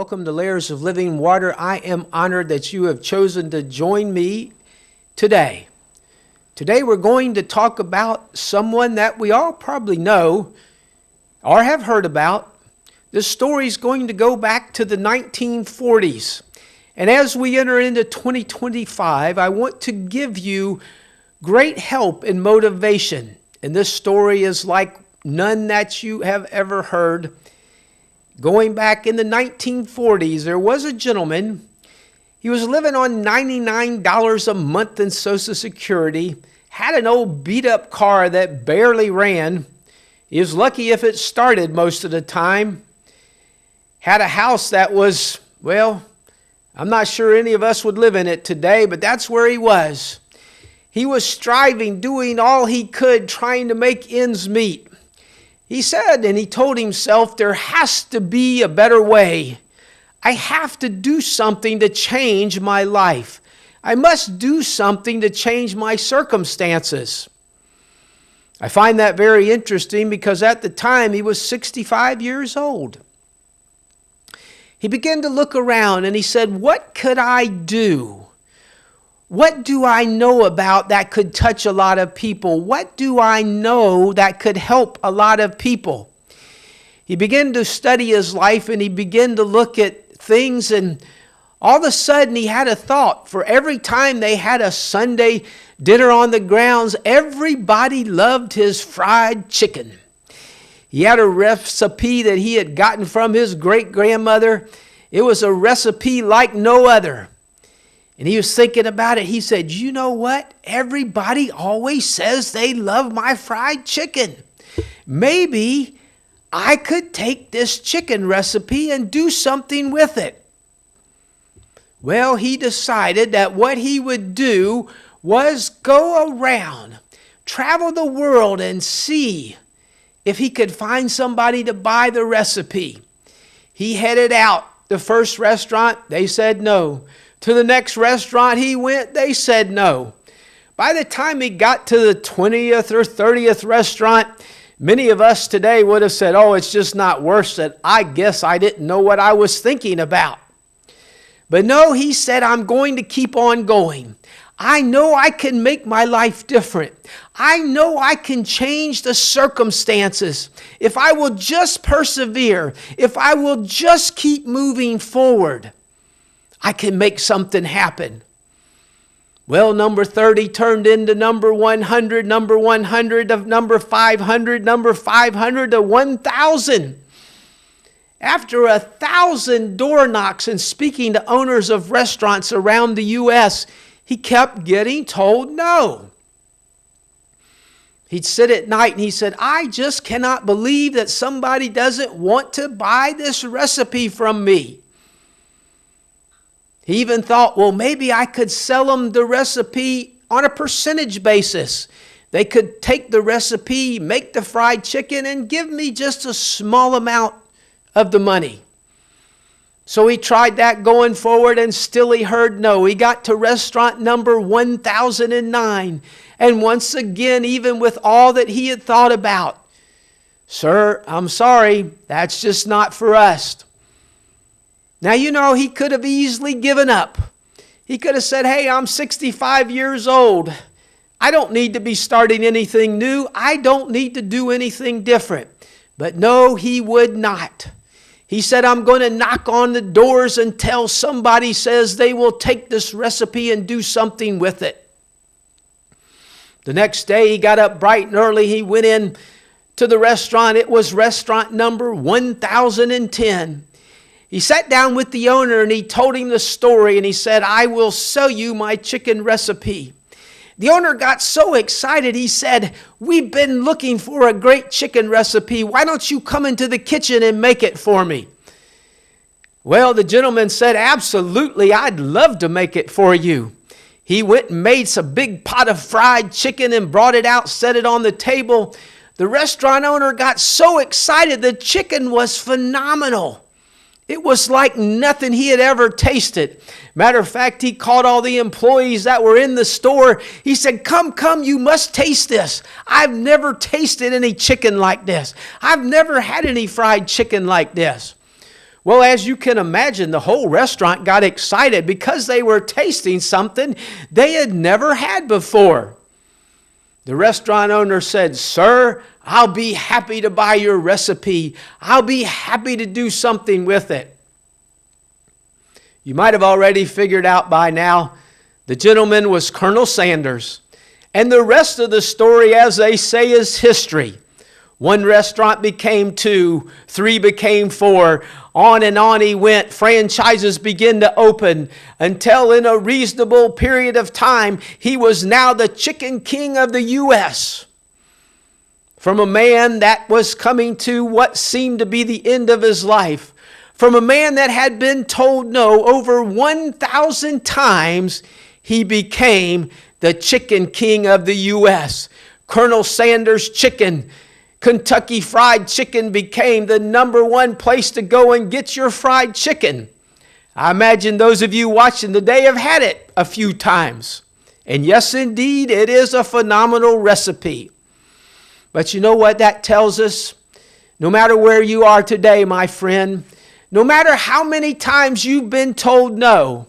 welcome to Layers of Living Water. I am honored that you have chosen to join me today. Today we're going to talk about someone that we all probably know or have heard about. This story is going to go back to the 1940s. And as we enter into 2025, I want to give you great help and motivation. And this story is like none that you have ever heard. Going back in the 1940s, there was a gentleman. He was living on $99 a month in Social Security, had an old beat-up car that barely ran. He was lucky if it started most of the time. Had a house that was, well, I'm not sure any of us would live in it today, but that's where he was. He was striving, doing all he could, trying to make ends meet. He said, and he told himself, there has to be a better way. I have to do something to change my life. I must do something to change my circumstances. I find that very interesting because at the time he was 65 years old. He began to look around and he said, what could I do? What do I know about that could touch a lot of people? What do I know that could help a lot of people? He began to study his life and he began to look at things, and all of a sudden he had a thought. For every time they had a Sunday dinner on the grounds, everybody loved his fried chicken. He had a recipe that he had gotten from his great-grandmother. It was a recipe like no other. And he was thinking about it. He said, you know what? Everybody always says they love my fried chicken. Maybe I could take this chicken recipe and do something with it. Well, he decided that what he would do was go around, travel the world, and see if he could find somebody to buy the recipe. He headed out. The first restaurant, they said no. To the next restaurant he went, they said no. By the time he got to the 20th or 30th restaurant, many of us today would have said, oh, it's just not worth it. I guess I didn't know what I was thinking about. But no, he said, I'm going to keep on going. I know I can make my life different. I know I can change the circumstances. If I will just persevere, if I will just keep moving forward, I can make something happen. Well, number 30 turned into number 100 of number 500, number 500 to 1,000. After 1,000 door knocks and speaking to owners of restaurants around the U.S., he kept getting told no. He'd sit at night and he said, I just cannot believe that somebody doesn't want to buy this recipe from me. He even thought, well, maybe I could sell them the recipe on a percentage basis. They could take the recipe, make the fried chicken, and give me just a small amount of the money. So he tried that going forward, and still he heard no. He got to restaurant number 1009. And once again, even with all that he had thought about, sir, I'm sorry, that's just not for us. Now, you know, he could have easily given up. He could have said, hey, I'm 65 years old. I don't need to be starting anything new. I don't need to do anything different. But no, he would not. He said, I'm going to knock on the doors until somebody says they will take this recipe and do something with it. The next day, he got up bright and early. He went in to the restaurant. It was restaurant number 1010. He sat down with the owner and he told him the story, and he said, I will sell you my chicken recipe. The owner got so excited, he said, we've been looking for a great chicken recipe. Why don't you come into the kitchen and make it for me? Well, the gentleman said, absolutely, I'd love to make it for you. He went and made some big pot of fried chicken and brought it out, set it on the table. The restaurant owner got so excited. The chicken was phenomenal. It was like nothing he had ever tasted. Matter of fact, he called all the employees that were in the store. He said, come, you must taste this. I've never tasted any chicken like this. I've never had any fried chicken like this. Well, as you can imagine, the whole restaurant got excited because they were tasting something they had never had before. The restaurant owner said, "Sir, I'll be happy to buy your recipe. I'll be happy to do something with it." You might have already figured out by now, the gentleman was Colonel Sanders. And the rest of the story, as they say, is history. One restaurant became 2, 3 became 4. On and on he went. Franchises began to open until in a reasonable period of time, he was now the Chicken King of the U.S. From a man that was coming to what seemed to be the end of his life, from a man that had been told no over 1,000 times, he became the Chicken King of the U.S. Colonel Sanders Chicken. Kentucky Fried Chicken became the #1 place to go and get your fried chicken. I imagine those of you watching today have had it a few times. And yes, indeed, it is a phenomenal recipe. But you know what that tells us? No matter where you are today, my friend, no matter how many times you've been told no,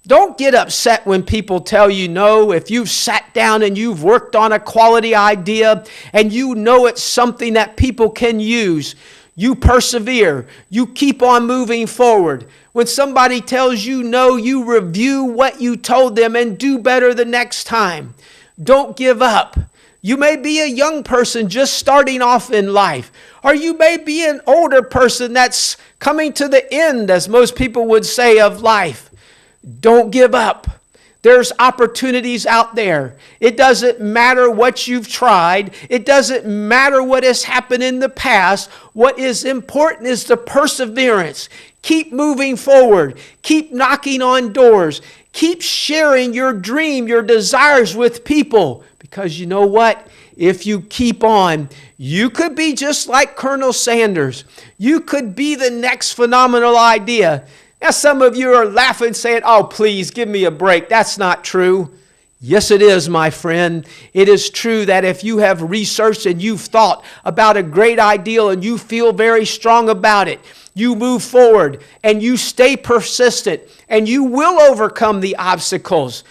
don't get upset when people tell you no. If you've sat down and you've worked on a quality idea and you know it's something that people can use, you persevere. You keep on moving forward. When somebody tells you no, you review what you told them and do better the next time. Don't give up. You may be a young person just starting off in life, or you may be an older person that's coming to the end, as most people would say, of life. Don't give up. There's opportunities out there. It doesn't matter what you've tried. It doesn't matter what has happened in the past. What is important is the perseverance. Keep moving forward. Keep knocking on doors. Keep sharing your dream, your desires with people. Because you know what? If you keep on, you could be just like Colonel Sanders. You could be the next phenomenal idea. Now, some of you are laughing, saying, "Oh, please give me a break." That's not true. Yes, it is, my friend. It is true that if you have researched and you've thought about a great ideal and you feel very strong about it, you move forward and you stay persistent and you will overcome the obstacles.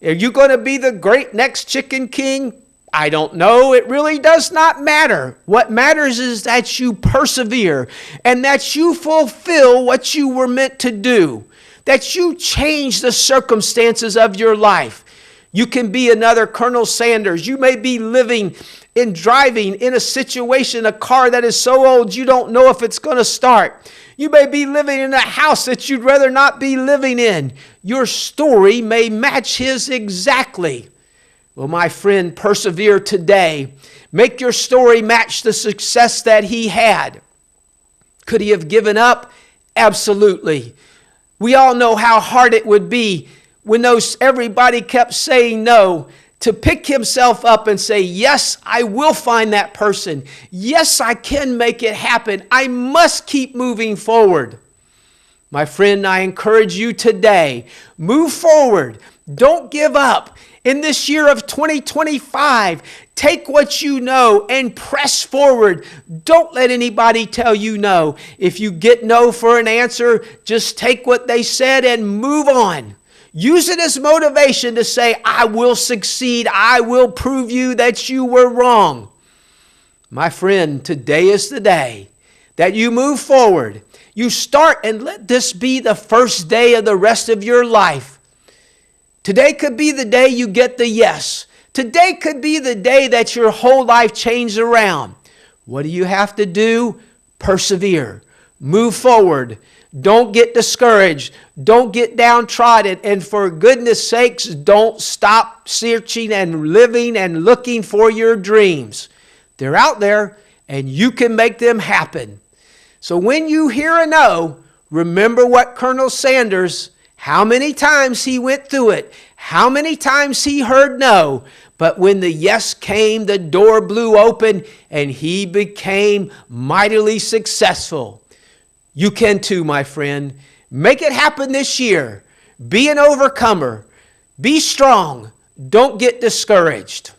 Are you going to be the great next Chicken King? I don't know. It really does not matter. What matters is that you persevere and that you fulfill what you were meant to do, that you change the circumstances of your life. You can be another Colonel Sanders. You may be living and driving in a situation, a car that is so old you don't know if it's going to start. You may be living in a house that you'd rather not be living in. Your story may match his exactly. Well, my friend, persevere today. Make your story match the success that he had. Could he have given up? Absolutely. We all know how hard it would be when everybody kept saying no, to pick himself up and say, "Yes, I will find that person. Yes, I can make it happen. I must keep moving forward." My friend, I encourage you today, move forward. Don't give up. In this year of 2025, take what you know and press forward. Don't let anybody tell you no. If you get no for an answer, just take what they said and move on. Use it as motivation to say, "I will succeed. I will prove you that you were wrong." My friend, today is the day that you move forward. You start, and let this be the first day of the rest of your life. Today could be the day you get the yes. Today could be the day that your whole life changed around. What do you have to do? Persevere. Move forward. Don't get discouraged. Don't get downtrodden. And for goodness sakes, don't stop searching and living and looking for your dreams. They're out there and you can make them happen. So when you hear a no, remember what Colonel Sanders, how many times he went through it, how many times he heard no. But when the yes came, the door blew open and he became mightily successful. You can too, my friend. Make it happen this year. Be an overcomer. Be strong. Don't get discouraged.